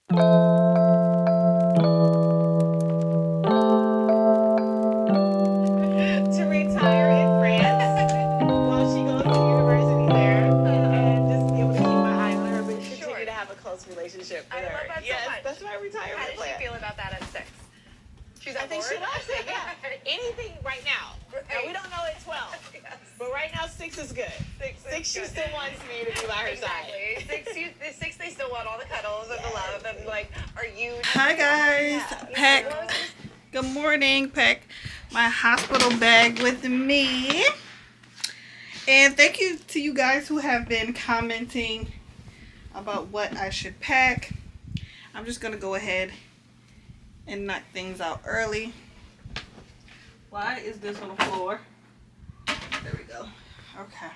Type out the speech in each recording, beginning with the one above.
To retire in France while she goes to university there, and just be able to keep my eye on her, but continue to have a close relationship with her. I love that so Yes, much. that's my retirement How did plan. she feel about that at 6? She's I on think she board? likes it, yeah. Anything right now. Now, we don't know at 12. Yes. But right now, 6 is good. 6 she good. still wants me to be by her side. Exactly. 6, they still want all the cuddles and the love and like, are you? Hi guys, pack. Good morning, pack my hospital bag with me. And thank you to you guys who have been commenting about what I should pack. I'm just gonna go ahead and knock things out early. Why is this on the floor? There we go. Okay.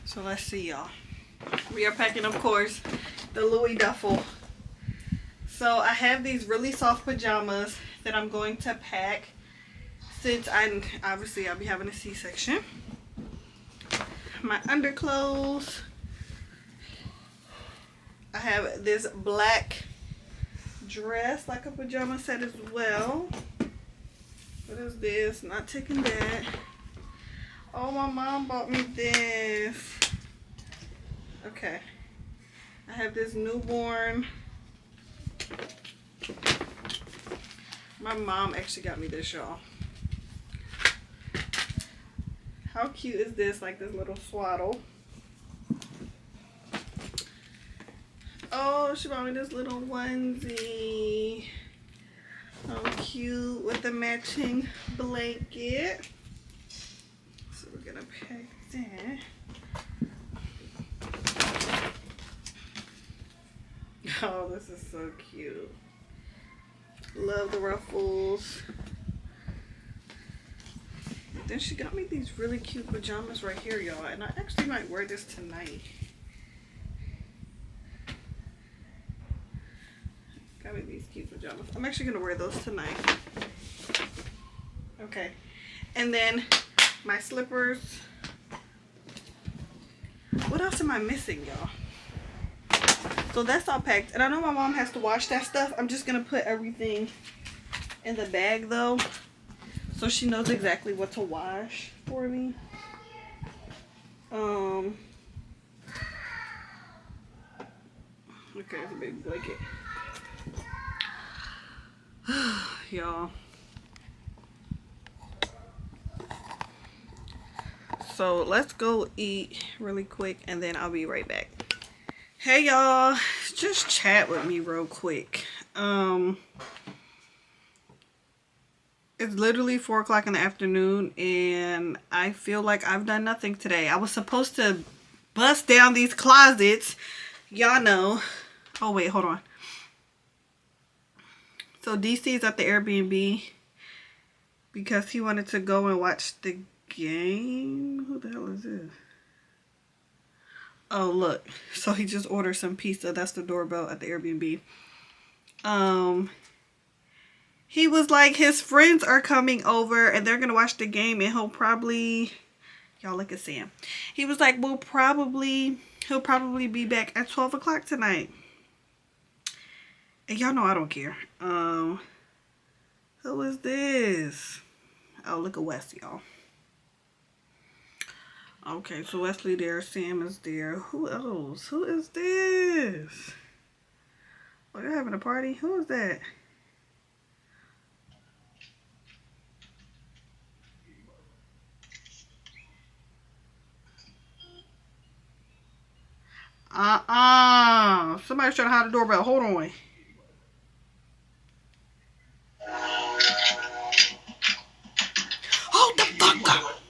So let's see, y'all. We are packing, of course, the Louis duffel. So I have these really soft pajamas that I'm going to pack since I'll be having a C-section. My underclothes. I have this black dress, like a pajama set as well. What is this? Not taking that. Oh, my mom bought me this. Okay. I have this newborn. My mom actually got me this, y'all. How cute is this? Like this little swaddle. Oh, she bought me this little onesie. So cute with the matching blanket. So we're gonna pack that. Oh, this is so cute. Love the ruffles. Then she got me these really cute pajamas right here, y'all. And I actually might wear this tonight. Got me these cute pajamas. I'm actually going to wear those tonight. Okay. And then my slippers. What else am I missing, y'all? So that's all packed. And I know my mom has to wash that stuff. I'm just going to put everything in the bag, though, so she knows exactly what to wash for me. Okay, it's a big blanket. Y'all. So let's go eat really quick and then I'll be right back. Hey y'all, just chat with me real quick. It's literally 4 o'clock in the afternoon and I feel like I've done nothing today. I was supposed to bust down these closets. Y'all know. Oh wait, hold on. So DC's at the Airbnb because he wanted to go and watch the game. Who the hell is this? Oh, look. So he just ordered some pizza. That's the doorbell at the Airbnb. He was like, his friends are coming over and they're going to watch the game and he'll probably, y'all look at Sam. He was like, he'll probably be back at 12 o'clock tonight. And y'all know I don't care. Who is this? Oh, look at Wes, y'all. Okay, so Wesley there, Sam is there. Who else? Who is this? Oh, you're having a party? Who is that? Somebody's trying to hide the doorbell. Hold on. Hold the fuck up.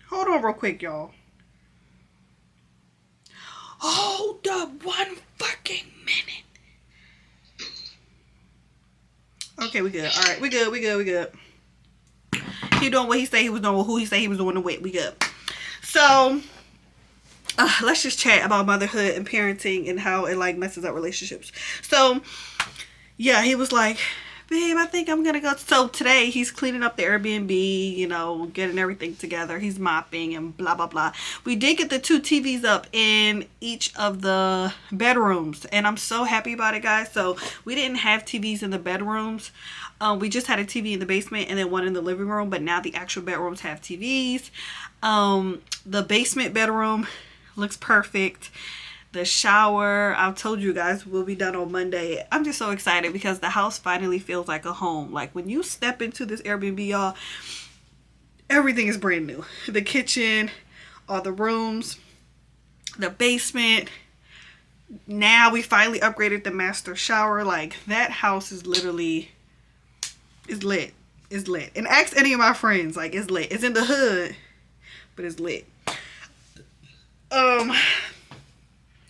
Hold on real quick, y'all. Hold up 1 fucking minute. Okay, we good. Alright, we good. He doing what he said he was doing with who he said he was doing it with. We good. So, let's just chat about motherhood and parenting and how it like messes up relationships. So, yeah, he was like, babe, I think I'm gonna go. So today he's cleaning up the Airbnb, you know, getting everything together. He's mopping and blah blah blah. We did get the 2 TVs up in each of the bedrooms, and I'm so happy about it, guys. So we didn't have TVs in the bedrooms. We just had a TV in the basement and then one in the living room, but now the actual bedrooms have TVs. The basement bedroom looks perfect. The shower, I've told you guys, will be done on Monday. I'm just so excited because the house finally feels like a home. Like when you step into this Airbnb, y'all, everything is brand new. The kitchen, all the rooms, the basement. Now we finally upgraded the master shower. Like that house is literally, it's lit. It's lit. And ask any of my friends, like it's lit. It's in the hood, but it's lit.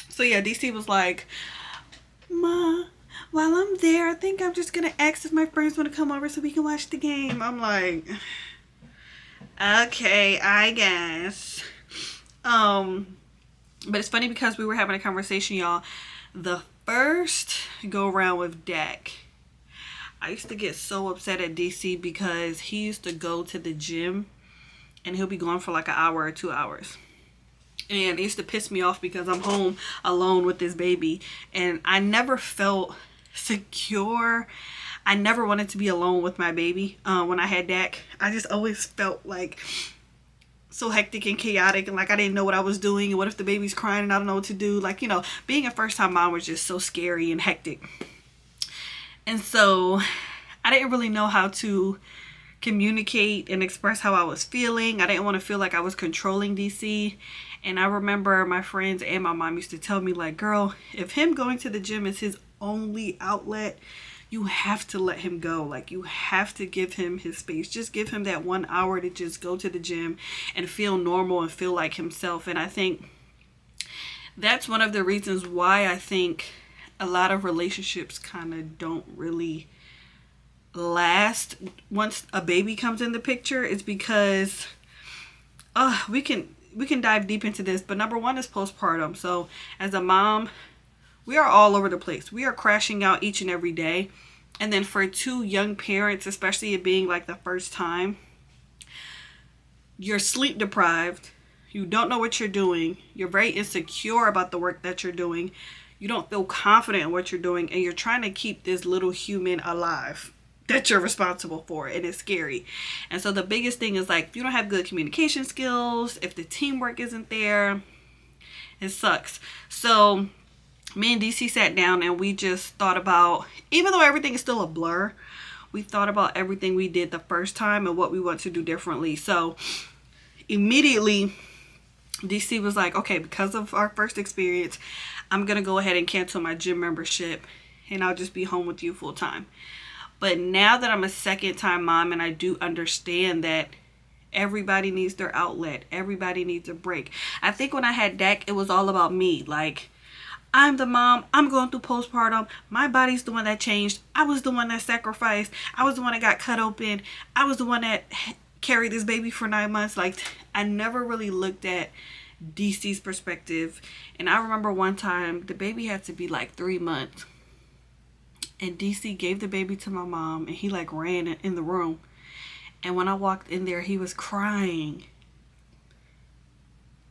So yeah, DC was like, Ma, while I'm there, I think I'm just gonna ask if my friends want to come over so we can watch the game. I'm like, okay, I guess. But it's funny because we were having a conversation, y'all. The first go around with Dak, I used to get so upset at DC because he used to go to the gym and he'll be gone for like an hour or 2 hours. And it used to piss me off because I'm home alone with this baby. And I never felt secure. I never wanted to be alone with my baby when I had Dak. I just always felt like so hectic and chaotic. And like I didn't know what I was doing. And what if the baby's crying and I don't know what to do? Like, you know, being a first-time mom was just so scary and hectic. And so I didn't really know how to communicate and express how I was feeling. I didn't want to feel like I was controlling DC. And I remember my friends and my mom used to tell me, like, girl, if him going to the gym is his only outlet, you have to let him go. Like, you have to give him his space. Just give him that 1 hour to just go to the gym and feel normal and feel like himself. And I think that's one of the reasons why I think a lot of relationships kind of don't really last once a baby comes in the picture. Is because we can dive deep into this, but number one is postpartum. So as a mom, we are all over the place. We are crashing out each and every day. And then for 2 young parents, especially it being like the first time, you're sleep deprived. You don't know what you're doing. You're very insecure about the work that you're doing. You don't feel confident in what you're doing, and you're trying to keep this little human alive that you're responsible for. It is scary. And so the biggest thing is, like, if you don't have good communication skills, if the teamwork isn't there, it sucks. So me and DC sat down and we just thought about, even though everything is still a blur, we thought about everything we did the first time and what we want to do differently. So immediately DC was like, okay, because of our first experience, I'm gonna go ahead and cancel my gym membership and I'll just be home with you full time. But now that I'm a second-time mom and I do understand that everybody needs their outlet, everybody needs a break. I think when I had Dak, it was all about me. Like, I'm the mom, I'm going through postpartum, my body's the one that changed, I was the one that sacrificed, I was the one that got cut open, I was the one that carried this baby for 9 months. Like, I never really looked at DC's perspective. And I remember one time the baby had to be like 3 months. And DC gave the baby to my mom and he like ran in the room. And when I walked in there, he was crying.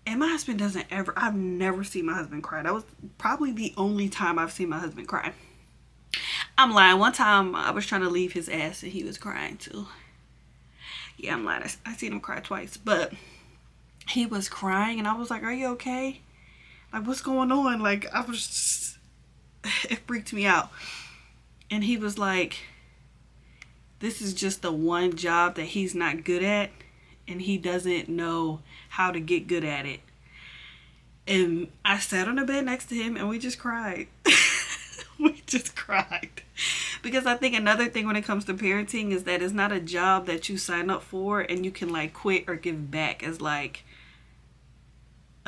And my husband doesn't ever, I've never seen my husband cry. That was probably the only time I've seen my husband cry. I'm lying. One time I was trying to leave his ass and he was crying too. Yeah, I'm lying. I seen him cry twice. But he was crying and I was like, are you okay? Like, what's going on? Like, I was just, it freaked me out. And he was like, this is just the one job that he's not good at. And he doesn't know how to get good at it. And I sat on the bed next to him and we just cried. We just cried. Because I think another thing when it comes to parenting is that it's not a job that you sign up for and you can like quit or give back. It's like,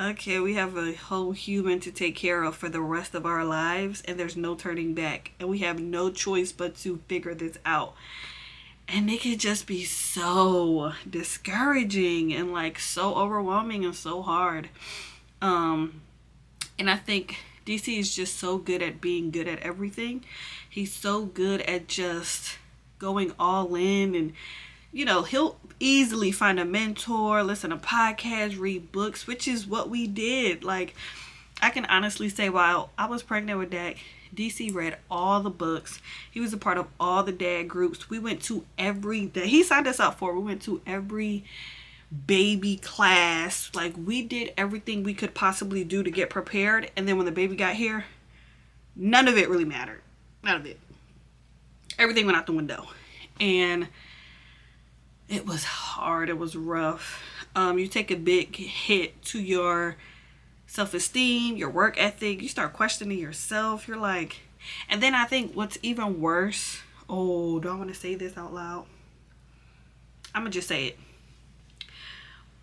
okay, we have a whole human to take care of for the rest of our lives and there's no turning back. And we have no choice but to figure this out. And it could just be so discouraging and like so overwhelming and so hard. And I think DC is just so good at being good at everything. He's so good at just going all in, and you know, he'll easily find a mentor, listen to podcasts, read books, which is what we did. Like, I can honestly say while I was pregnant with Dak, DC read all the books. He was a part of all the dad groups. We went to he signed us up for. We went to every baby class. Like, we did everything we could possibly do to get prepared. And then when the baby got here, none of it really mattered. None of it. Everything went out the window. And it was hard. It was rough. You take a big hit to your self-esteem, your work ethic. You start questioning yourself. You're like, and then I think what's even worse, oh, do I want to say this out loud? I'm gonna just say it.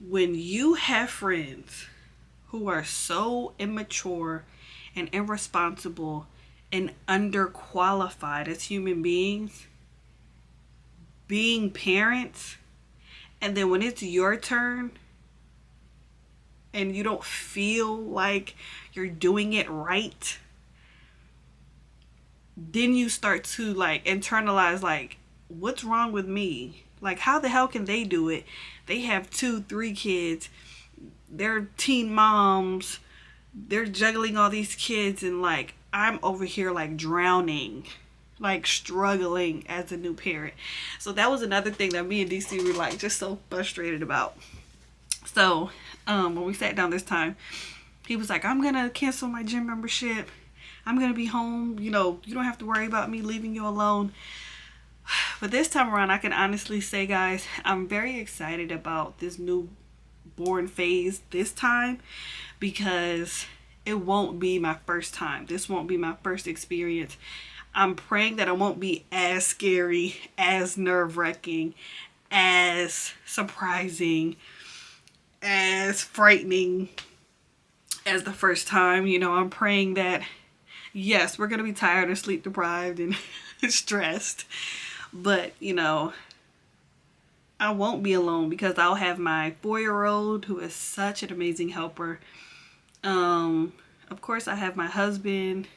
When you have friends who are so immature and irresponsible and underqualified as human beings, being parents, and then when it's your turn and you don't feel like you're doing it right, then you start to like internalize, like, what's wrong with me? Like, how the hell can they do it? They have 2-3 kids. They're teen moms. They're juggling all these kids, and like, I'm over here like drowning, like struggling as a new parent. So that was another thing that me and DC were like just so frustrated about. So when we sat down this time, he was like, I'm gonna cancel my gym membership. I'm gonna be home. You know, you don't have to worry about me leaving you alone. But this time around, I can honestly say, guys, I'm very excited about this newborn phase this time, because it won't be my first time. This won't be my first experience. I'm praying that it won't be as scary, as nerve-wracking, as surprising, as frightening as the first time. You know, I'm praying that, yes, we're going to be tired and sleep deprived and stressed. But, you know, I won't be alone, because I'll have my 4-year-old who is such an amazing helper. Of course, I have my husband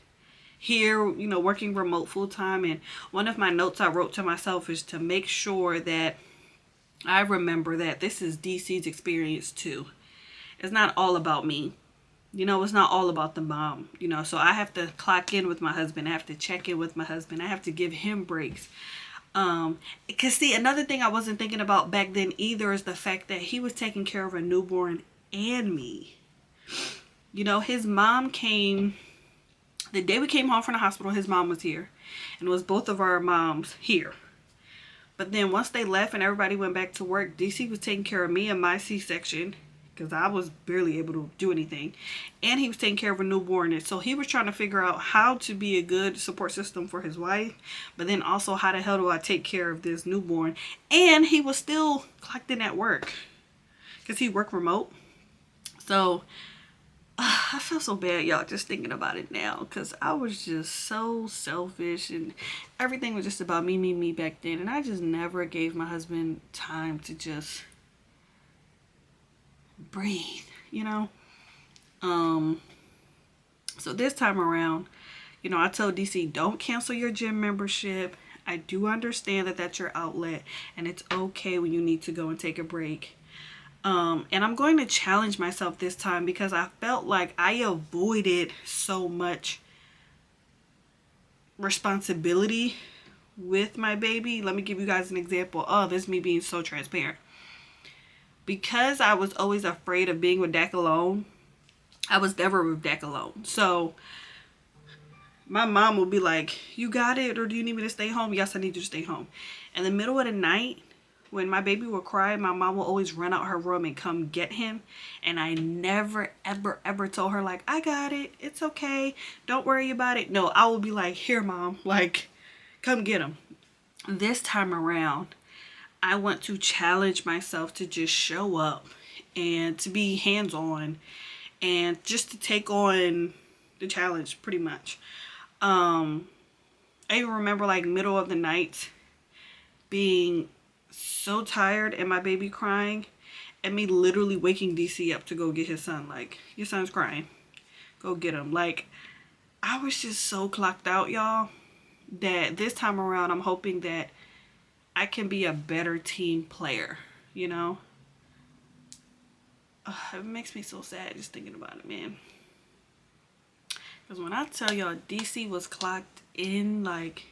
here, you know, working remote full time. And one of my notes I wrote to myself is to make sure that I remember that this is DC's experience too. It's not all about me. You know, it's not all about the mom, you know, so I have to clock in with my husband. I have to check in with my husband. I have to give him breaks. Because see, another thing I wasn't thinking about back then either is the fact that he was taking care of a newborn and me. You know, his mom came, the day we came home from the hospital, his mom was here. And it was both of our moms here. But then once they left and everybody went back to work, DC was taking care of me and my C-section, because I was barely able to do anything. And he was taking care of a newborn. And so he was trying to figure out how to be a good support system for his wife. But then also, how the hell do I take care of this newborn? And he was still clocked in at work, because he worked remote. So I feel so bad, y'all, just thinking about it now, because I was just so selfish and everything was just about me back then. And I just never gave my husband time to just breathe, you know. So this time around, you know, I told DC, don't cancel your gym membership. I do understand that that's your outlet, and it's okay when you need to go and take a break. And I'm going to challenge myself this time, because I felt like I avoided so much responsibility with my baby. Let me give you guys an example. Oh, this is me being so transparent. Because I was always afraid of being with Dak alone, I was never with Dak alone. So my mom would be like, you got it, or do you need me to stay home? Yes, I need you to stay home. In the middle of the night, when my baby would cry, my mom will always run out her room and come get him. And I never, ever, ever told her, like, I got it. It's okay. Don't worry about it. No, I will be like, here, mom, like, come get him. This time around, I want to challenge myself to just show up and to be hands-on and just to take on the challenge, pretty much. I even remember, like, middle of the night being so tired and my baby crying, and me literally waking DC up to go get his son. Like, your son's crying, go get him. Like, I was just so clocked out, y'all, that this time around I'm hoping that I can be a better team player, you know? It makes me so sad just thinking about it, man. Because when I tell y'all DC was clocked in, like,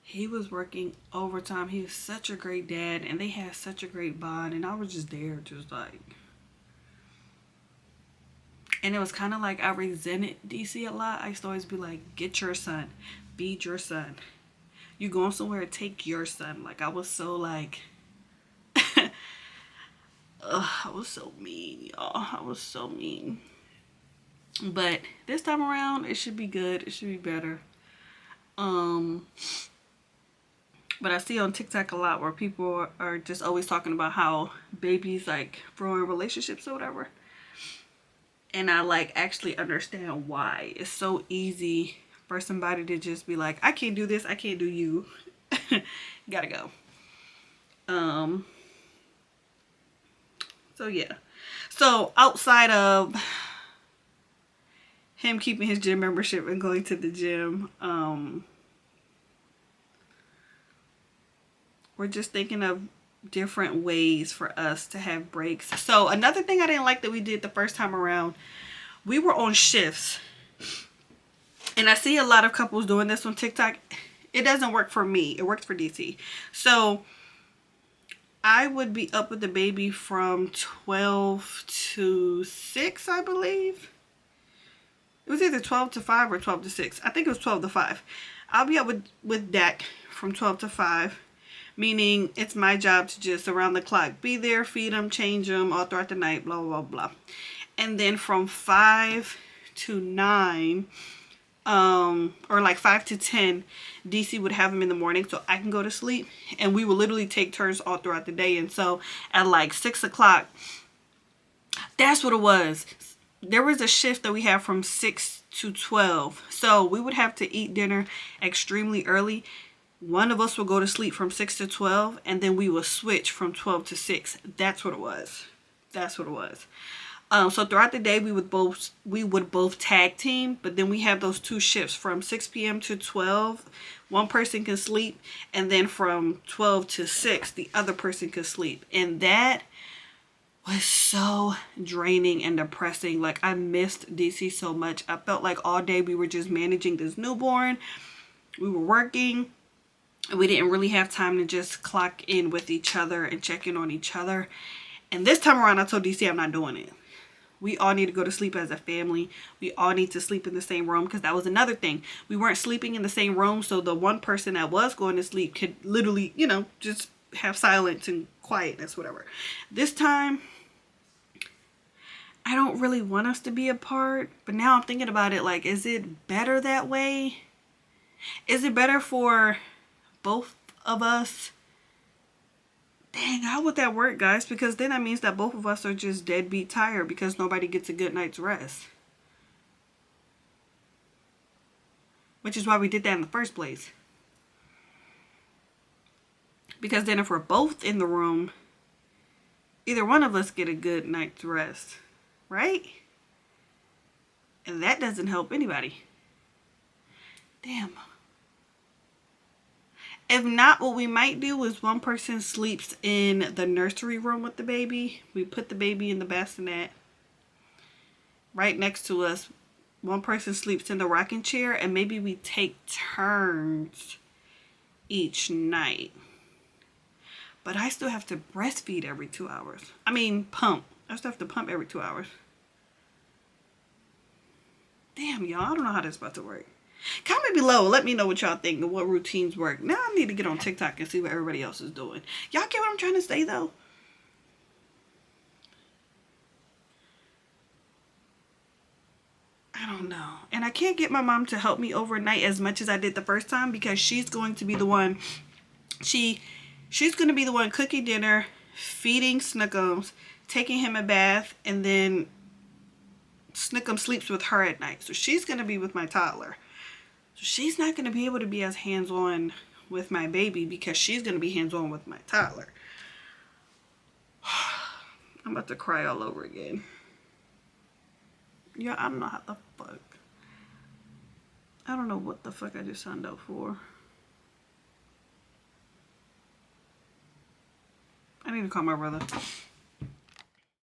he was working overtime. He was such a great dad, and they had such a great bond, and I was just there, just like... And it was kind of like I resented DC a lot. I used to always be like, get your son. Feed your son. You going somewhere, take your son. Like, I was so like... I was so mean, y'all. I was so mean. But this time around, it should be good. It should be better. But I see on TikTok a lot where people are just always talking about how babies like ruin relationships or whatever. And I like actually understand why. It's so easy for somebody to just be like, I can't do this, I can't do you. Gotta go. So yeah. So outside of him keeping his gym membership and going to the gym, we're just thinking of different ways for us to have breaks. So another thing I didn't like that we did the first time around, we were on shifts. And I see a lot of couples doing this on TikTok. It doesn't work for me. It works for DC. So I would be up with the baby from 12 to 6, I believe. It was either 12 to 5 or 12 to 6. I think it was 12 to 5. I'll be up with Dak from 12 to 5. Meaning it's my job to just around the clock be there, feed him, change him all throughout the night, blah, blah, blah. And then from 5 to 9, or like 5 to 10, DC would have him in the morning so I can go to sleep. And we would literally take turns all throughout the day. And so at like 6 o'clock, that's what it was. There was a shift that we had from 6 to 12. So we would have to eat dinner extremely early. One of us would go to sleep from 6 to 12, and then we would switch from 12 to 6. That's what it was. That's what it was. So throughout the day, we would both tag team, but then we have those two shifts from 6 p.m. to 12. One person can sleep, and then from 12 to 6, the other person could sleep. And that was so draining and depressing. Like, I missed DC so much. I felt like all day we were just managing this newborn. We were working. We didn't really have time to just clock in with each other and check in on each other. And this time around, I told DC I'm not doing it. We all need to go to sleep as a family. We all need to sleep in the same room, because that was another thing. We weren't sleeping in the same room, so the one person that was going to sleep could literally, you know, just have silence and quietness, whatever. This time, I don't really want us to be apart. But now I'm thinking about it, like, is it better that way? Is it better for both of us? Dang, how would that work, guys? Because then that means that both of us are just deadbeat tired because nobody gets a good night's rest. Which is why we did that in the first place. Because then if we're both in the room, either one of us get a good night's rest. Right? And that doesn't help anybody. Damn. If not, what we might do is one person sleeps in the nursery room with the baby. We put the baby in the bassinet right next to us. One person sleeps in the rocking chair, and maybe we take turns each night. But I still have to breastfeed every 2 hours. I mean, pump. I still have to pump every 2 hours. Damn, y'all. I don't know how this is about to work. Comment below. Let me know what y'all think and what routines work. Now I need to get on TikTok and see what everybody else is doing. Y'all get what I'm trying to say, though? I don't know. And I can't get my mom to help me overnight as much as I did the first time, because she's going to be the one. She's going to be the one cooking dinner, feeding Snookums, taking him a bath, and then Snookum sleeps with her at night. So she's going to be with my toddler. So she's not going to be able to be as hands-on with my baby because she's going to be hands-on with my toddler. I'm about to cry all over again. Yeah, I don't know how the fuck. I don't know what the fuck I just signed up for. I need to call my brother.